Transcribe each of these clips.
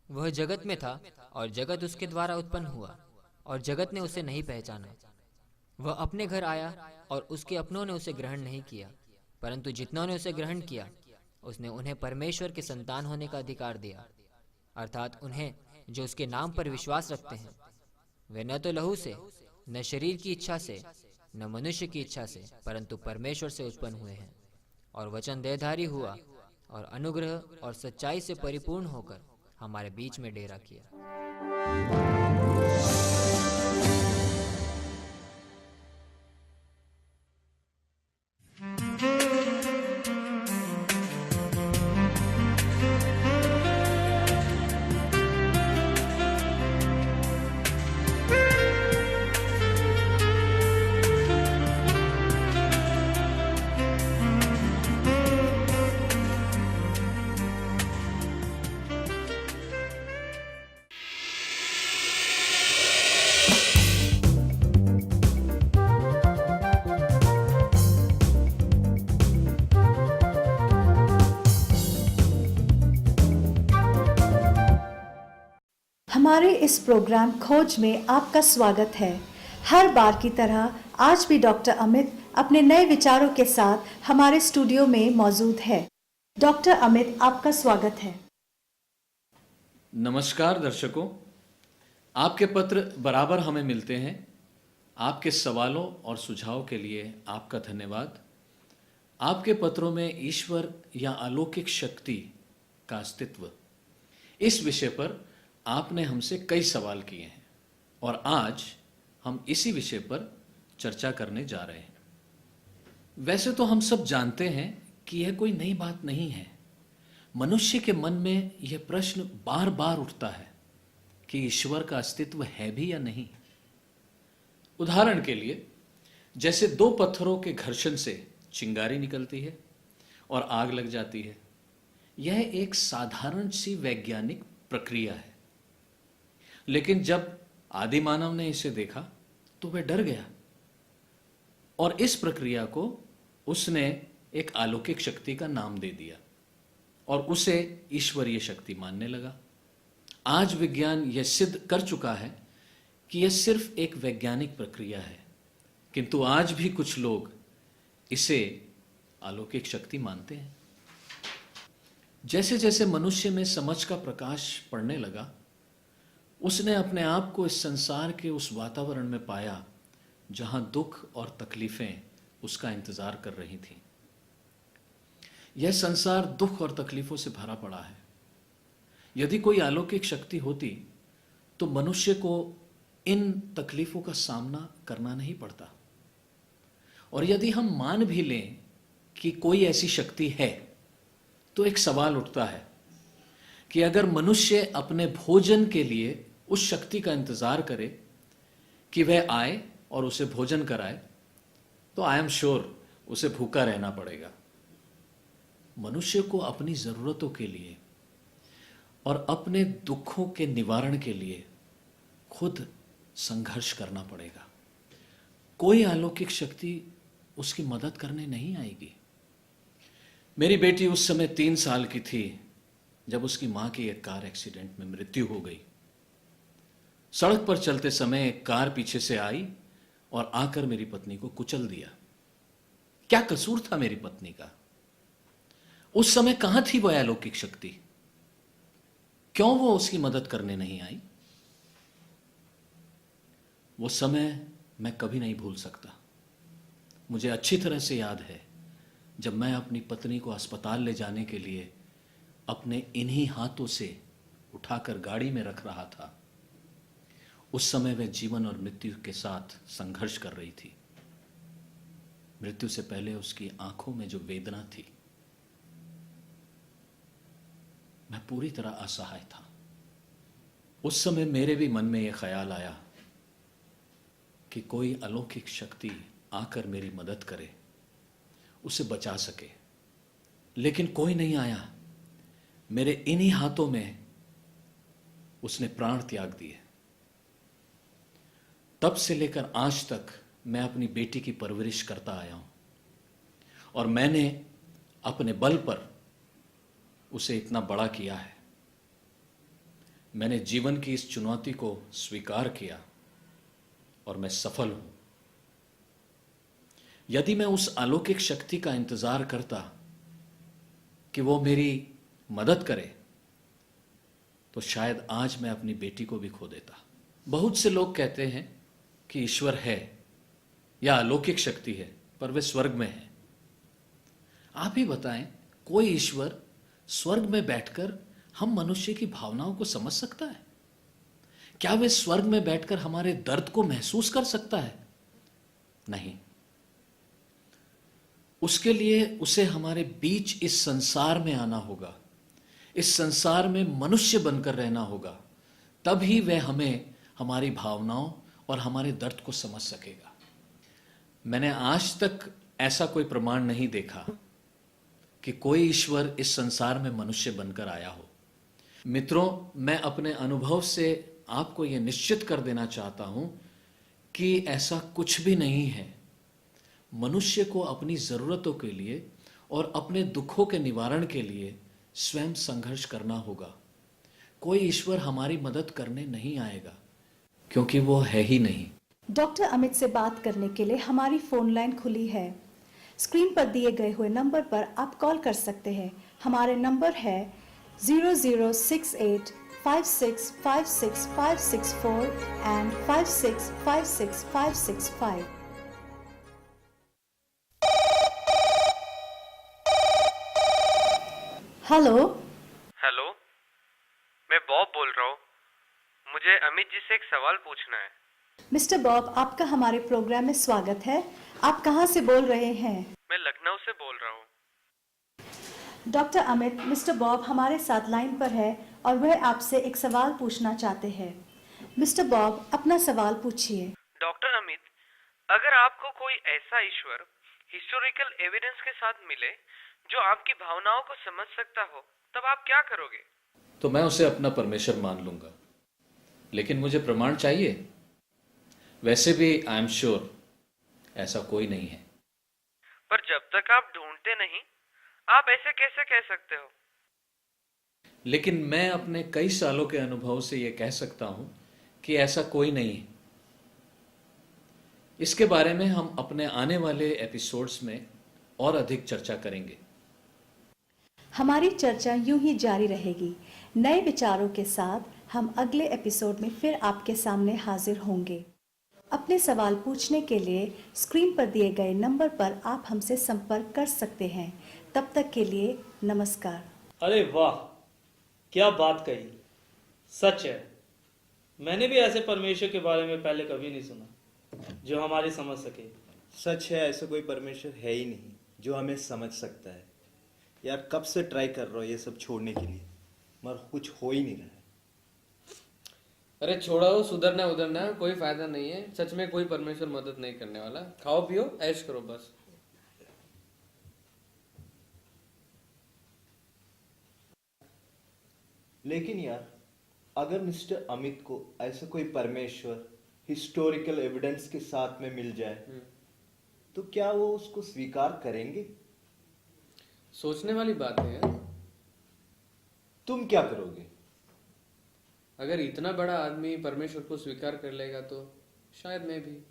वह जगत में था और जगत उसके द्वारा उत्पन्न हुआ और जगत ने उसे नहीं पहचाना। वह अपने घर आया और उसके अपनों ने उसे ग्रहण नहीं किया, परंतु जितनों ने उसे ग्रहण किया उसने उन्हें परमेश्वर के संतान होने का अधिकार दिया, अर्थात उन्हें जो उसके नाम पर विश्वास रखते हैं। वे न तो लहू से, न शरीर की इच्छा से, न मनुष्य की इच्छा से, परंतु परमेश्वर से उत्पन्न हुए हैं। और वचन देहधारी हुआ और अनुग्रह और सच्चाई से परिपूर्ण होकर हमारे बीच में डेरा किया। हमारे इस प्रोग्राम खोज में आपका स्वागत है। हर बार की तरह आज भी डॉक्टर अमित अपने नए विचारों के साथ हमारे स्टूडियो में मौजूद है। डॉक्टर अमित, आपका स्वागत है। नमस्कार दर्शकों, आपके पत्र बराबर हमें मिलते हैं। आपके सवालों और सुझाव के लिए आपका धन्यवाद। आपके पत्रों में ईश्वर या अलौकिक शक्ति का अस्तित्व, इस विषय पर आपने हमसे कई सवाल किए हैं और आज हम इसी विषय पर चर्चा करने जा रहे हैं। वैसे तो हम सब जानते हैं कि यह कोई नई बात नहीं है। मनुष्य के मन में यह प्रश्न बार बार उठता है कि ईश्वर का अस्तित्व है भी या नहीं। उदाहरण के लिए, जैसे दो पत्थरों के घर्षण से चिंगारी निकलती है और आग लग जाती है, यह एक साधारण सी वैज्ञानिक प्रक्रिया है। लेकिन जब आदि मानव ने इसे देखा तो वह डर गया और इस प्रक्रिया को उसने एक अलौकिक शक्ति का नाम दे दिया और उसे ईश्वरीय शक्ति मानने लगा। आज विज्ञान यह सिद्ध कर चुका है कि यह सिर्फ एक वैज्ञानिक प्रक्रिया है, किंतु आज भी कुछ लोग इसे अलौकिक शक्ति मानते हैं। जैसे जैसे मनुष्य में समझ का प्रकाश पड़ने लगा, उसने अपने आप को इस संसार के उस वातावरण में पाया जहां दुख और तकलीफें उसका इंतजार कर रही थीं। यह संसार दुख और तकलीफों से भरा पड़ा है। यदि कोई अलौकिक शक्ति होती तो मनुष्य को इन तकलीफों का सामना करना नहीं पड़ता। और यदि हम मान भी लें कि कोई ऐसी शक्ति है, तो एक सवाल उठता है कि अगर मनुष्य अपने भोजन के लिए उस शक्ति का इंतजार करे कि वह आए और उसे भोजन कराए, तो आई एम श्योर उसे भूखा रहना पड़ेगा। मनुष्य को अपनी जरूरतों के लिए और अपने दुखों के निवारण के लिए खुद संघर्ष करना पड़ेगा। कोई अलौकिक शक्ति उसकी मदद करने नहीं आएगी। मेरी बेटी उस समय 3 साल की थी जब उसकी मां की एक कार एक्सीडेंट में मृत्यु हो गई। सड़क पर चलते समय एक कार पीछे से आई और आकर मेरी पत्नी को कुचल दिया। क्या कसूर था मेरी पत्नी का? उस समय कहां थी वह अलौकिक शक्ति? क्यों वो उसकी मदद करने नहीं आई? वो समय मैं कभी नहीं भूल सकता। मुझे अच्छी तरह से याद है जब मैं अपनी पत्नी को अस्पताल ले जाने के लिए अपने इन्हीं हाथों से उठाकर गाड़ी में रख रहा था। उस समय वह जीवन और मृत्यु के साथ संघर्ष कर रही थी। मृत्यु से पहले उसकी आंखों में जो वेदना थी, मैं पूरी तरह असहाय था। उस समय मेरे भी मन में यह ख्याल आया कि कोई अलौकिक शक्ति आकर मेरी मदद करे, उसे बचा सके। लेकिन कोई नहीं आया। मेरे इन्हीं हाथों में उसने प्राण त्याग दिए। तब से लेकर आज तक मैं अपनी बेटी की परवरिश करता आया हूं और मैंने अपने बल पर उसे इतना बड़ा किया है। मैंने जीवन की इस चुनौती को स्वीकार किया और मैं सफल हूं। यदि मैं उस अलौकिक शक्ति का इंतजार करता कि वो मेरी मदद करे, तो शायद आज मैं अपनी बेटी को भी खो देता। बहुत से लोग कहते हैं कि ईश्वर है या अलौकिक शक्ति है, पर वे स्वर्ग में है। आप ही बताएं, कोई ईश्वर स्वर्ग में बैठकर हम मनुष्य की भावनाओं को समझ सकता है? क्या वे स्वर्ग में बैठकर हमारे दर्द को महसूस कर सकता है? नहीं। उसके लिए उसे हमारे बीच इस संसार में आना होगा, इस संसार में मनुष्य बनकर रहना होगा, तभी वह हमें हमारी भावनाओं और हमारे दर्द को समझ सकेगा। मैंने आज तक ऐसा कोई प्रमाण नहीं देखा कि कोई ईश्वर इस संसार में मनुष्य बनकर आया हो। मित्रों, मैं अपने अनुभव से आपको यह निश्चित कर देना चाहता हूं कि ऐसा कुछ भी नहीं है। मनुष्य को अपनी जरूरतों के लिए और अपने दुखों के निवारण के लिए स्वयं संघर्ष करना होगा। कोई ईश्वर हमारी मदद करने नहीं आएगा, क्योंकि वो है ही नहीं। डॉक्टर अमित से बात करने के लिए हमारी फोन लाइन खुली है। स्क्रीन पर दिए गए हुए नंबर पर आप कॉल कर सकते हैं। हमारे नंबर है 0068 5656564 and 5656565। हेलो। हेलो, मैं बॉब बोल रहा हूँ। मुझे अमित जी से एक सवाल पूछना है। मिस्टर बॉब, आपका हमारे प्रोग्राम में स्वागत है। आप कहाँ से बोल रहे हैं? मैं लखनऊ से बोल रहा हूँ। डॉक्टर अमित, मिस्टर बॉब हमारे साथ लाइन पर है और वह आपसे एक सवाल पूछना चाहते हैं। मिस्टर बॉब, अपना सवाल पूछिए। डॉक्टर अमित, अगर आपको कोई ऐसा ईश्वर हिस्टोरिकल एविडेंस के साथ मिले जो आपकी भावनाओं को समझ सकता हो, तब आप क्या करोगे? तो मैं उसे अपना परमेश्वर मान लूंगा, लेकिन मुझे प्रमाण चाहिए। वैसे भी आई एम श्योर ऐसा कोई नहीं है। पर जब तक आप ढूंढते नहीं, आप ऐसे कैसे कह सकते हो? लेकिन मैं अपने कई सालों के अनुभव से यह कह सकता हूं कि ऐसा कोई नहीं है। इसके बारे में हम अपने आने वाले एपिसोड्स में और अधिक चर्चा करेंगे। हमारी चर्चा यूं ही जारी रहेगी। नए विचारों के साथ हम अगले एपिसोड में फिर आपके सामने हाजिर होंगे। अपने सवाल पूछने के लिए स्क्रीन पर दिए गए नंबर पर आप हमसे संपर्क कर सकते हैं। तब तक के लिए नमस्कार। अरे वाह, क्या बात कही। सच है, मैंने भी ऐसे परमेश्वर के बारे में पहले कभी नहीं सुना जो हमारी समझ सके। सच है, ऐसा कोई परमेश्वर है ही नहीं जो हमें समझ सकता है। यार, कब से ट्राई कर रहा हो ये सब छोड़ने के लिए, मगर कुछ हो ही नहीं रहा है। अरे छोड़ो, सुधरना उधरना कोई फायदा नहीं है। सच में कोई परमेश्वर मदद नहीं करने वाला। खाओ पियो ऐश करो बस। लेकिन यार, अगर मिस्टर अमित को ऐसा कोई परमेश्वर हिस्टोरिकल एविडेंस के साथ में मिल जाए, तो क्या वो उसको स्वीकार करेंगे? सोचने वाली बात है यार। तुम क्या करोगे? अगर इतना बड़ा आदमी परमेश्वर को स्वीकार कर लेगा तो शायद मैं भी।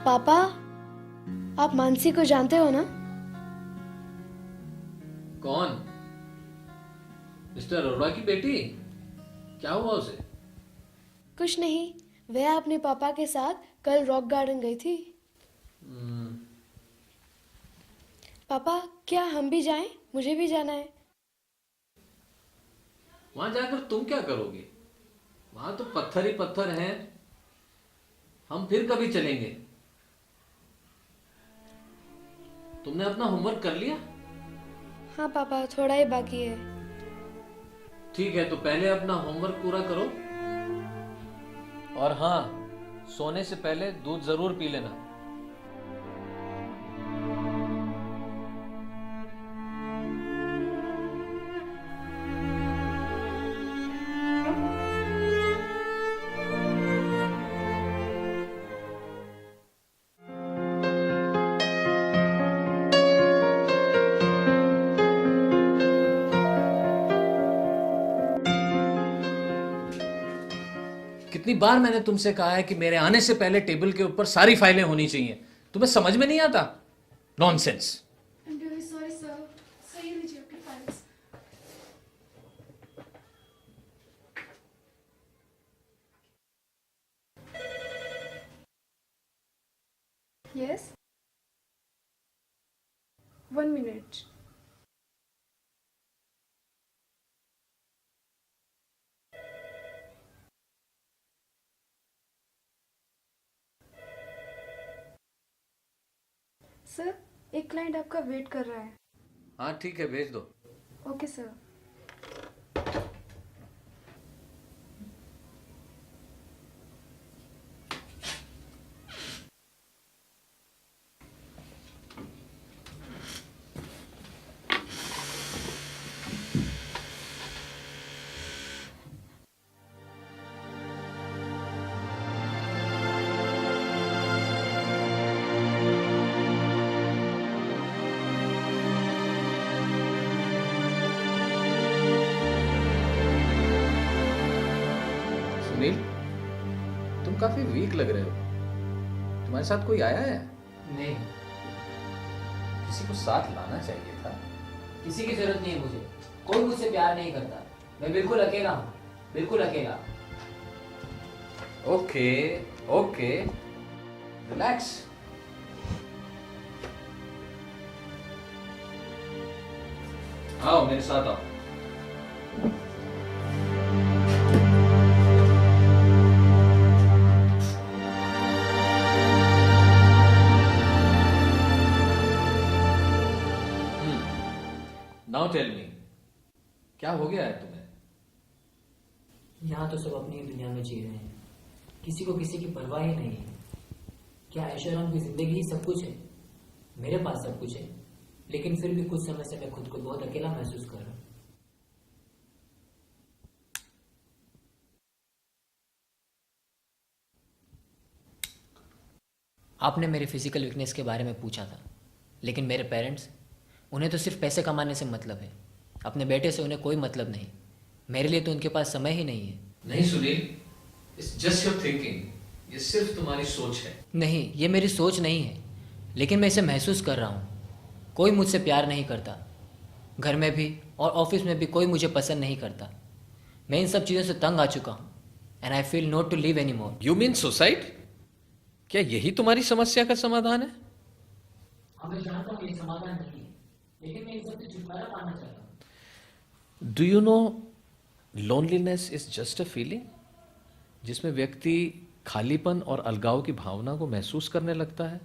पापा, आप मानसी को जानते हो ना? कौन? मिस्टर अरोड़ा की बेटी? क्या हुआ उसे? कुछ नहीं, वह अपने पापा के साथ कल रॉक गार्डन गई थी। पापा, क्या हम भी जाएं? मुझे भी जाना है। वहां जाकर तुम क्या करोगे? वहां तो पत्थर ही पत्थर हैं। हम फिर कभी चलेंगे। तुमने अपना होमवर्क कर लिया? हाँ पापा, थोड़ा ही बाकी है। ठीक है, तो पहले अपना होमवर्क पूरा करो, और हाँ, सोने से पहले दूध जरूर पी लेना। कितनी बार मैंने तुमसे कहा है कि मेरे आने से पहले टेबल के ऊपर सारी फाइलें होनी चाहिए, तुम्हें समझ में नहीं आता? Nonsense. I'm really sorry, sir. Sir, ये लीजिए आपकी फाइल्स। Yes? 1 minute. सर, एक क्लाइंट आपका वेट कर रहा है। हाँ ठीक है, भेज दो। Okay sir. सुनील, तुम काफी वीक लग रहे हो। तुम्हारे साथ कोई आया है? नहीं, किसी को साथ लाना चाहिए था। किसी की जरूरत नहीं है मुझे। कोई मुझसे प्यार नहीं करता। मैं बिल्कुल अकेला हूँ, बिल्कुल अकेला। Okay okay, relax. आओ मेरे साथ आओ। नाउ टेल मी, क्या हो गया है तुम्हें? यहाँ तो सब अपनी ही दुनिया में जी रहे हैं, किसी को किसी की परवाह ही नहीं है। क्या ऐशोआराम की जिंदगी ही सब कुछ है? मेरे पास सब कुछ है, लेकिन फिर भी कुछ समय से मैं खुद को बहुत अकेला महसूस कर रहा हूँ। आपने मेरे फिजिकल वीकनेस के बारे में पूछा था, लेकिन मेरे पेरेंट्स, उन्हें तो सिर्फ पैसे कमाने से मतलब है। अपने बेटे से उन्हें कोई मतलब नहीं। मेरे लिए तो उनके पास समय ही नहीं है। नहीं Sunil, it's just your thinking. ये सिर्फ तुम्हारी सोच है। नहीं, ये मेरी सोच नहीं है, लेकिन मैं इसे महसूस कर रहा हूँ। कोई मुझसे प्यार नहीं करता, घर में भी और ऑफिस में भी कोई मुझे पसंद नहीं करता। मैं इन सब चीज़ों से तंग आ चुका हूँ, and I feel not to live any more. You mean suicide? क्या यही तुम्हारी समस्या का समाधान है? मैं जानता हूँ ये समाधान नहीं है, लेकिन मैं इन सब से छुटकारा पाना चाहता हूँ। Do you know, loneliness is just a feeling, जिसमें व्यक्ति खालीपन और अलगाव की भावना को महसूस करने लगता है।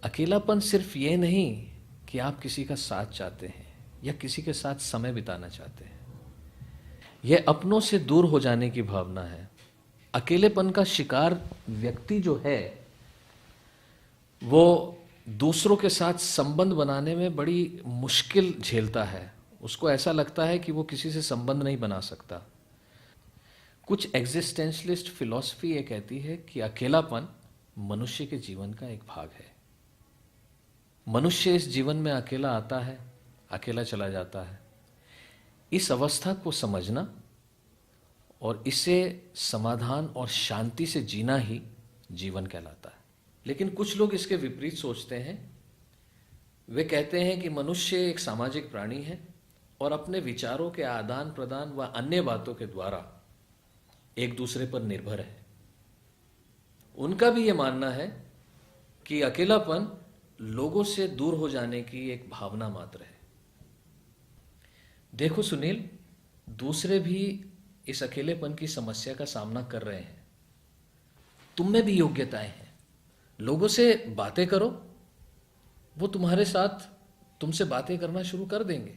अकेलापन सिर्फ ये नहीं कि आप किसी का साथ चाहते हैं या किसी के साथ समय बिताना चाहते हैं। यह अपनों से दूर हो जाने की भावना है। अकेलेपन का शिकार व्यक्ति जो है, वो दूसरों के साथ संबंध बनाने में बड़ी मुश्किल झेलता है। उसको ऐसा लगता है कि वो किसी से संबंध नहीं बना सकता। कुछ एग्जिस्टेंशलिस्ट फिलॉसफी ये कहती है कि अकेलापन मनुष्य के जीवन का एक भाग है। मनुष्य इस जीवन में अकेला आता है, अकेला चला जाता है। इस अवस्था को समझना और इसे समाधान और शांति से जीना ही जीवन कहलाता है। लेकिन कुछ लोग इसके विपरीत सोचते हैं। वे कहते हैं कि मनुष्य एक सामाजिक प्राणी है और अपने विचारों के आदान प्रदान व अन्य बातों के द्वारा एक दूसरे पर निर्भर है। उनका भी यह मानना है कि अकेलापन लोगों से दूर हो जाने की एक भावना मात्र है। देखो सुनील, दूसरे भी इस अकेलेपन की समस्या का सामना कर रहे हैं। तुम में भी योग्यताएं हैं। लोगों से बातें करो, वो तुमसे बातें करना शुरू कर देंगे।